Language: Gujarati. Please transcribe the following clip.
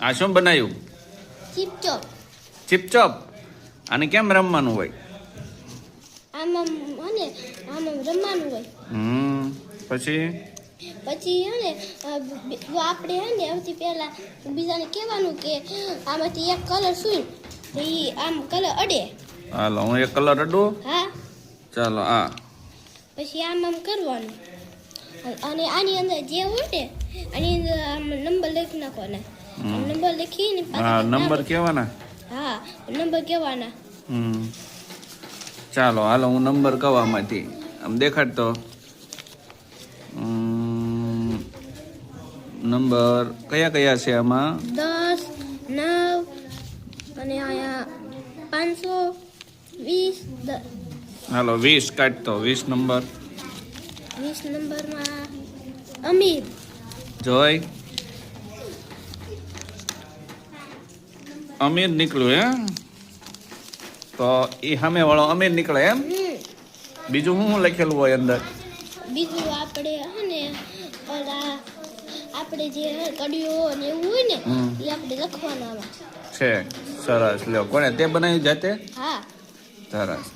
આ શું બનાવ્યું? ચીપચોપ. ચીપચોપ. આને કેમ રમવાનું હોય? આમાં અને આમાં રમવાનું હોય. પછી હે ને આપણે હે ને સૌથી પહેલા બીજાને કહેવાનું કે આમાંથી એક કલર સુઈ એ આમ કલર અડે. હાલો હું એક કલર અડું. હા ચાલો આ પછી આમ કરવાનું અને આની અંદર જે હોય ને આની અંદર આમ નંબર લખી નાખવાના. નંબર લખીને હા નંબર કહેવાના. હા નંબર કહેવાના. ચાલો હાલો હું નંબર કહું આમાંથી આમ દેખાડતો. નંબર કયા કયા છે આમાં? 10, 9 અને આયા 520. હાલો 20 કાઢતો. 20 નંબર. 20 નંબરમાં અમીર. જોઈ અમીર નીકળ્યું હે તો એ સામે વાળો અમીર નીકળે એમ. બીજું શું લખેલું હોય અંદર? બીજું આપણે હે ને ઓલા આપણે જે કડીઓ ને એવું હોય ને એ આપણે લખવાના આમાં છે. સરસ લ્યો. કોને તે બનાવ્યું જાતે? હા સરસ.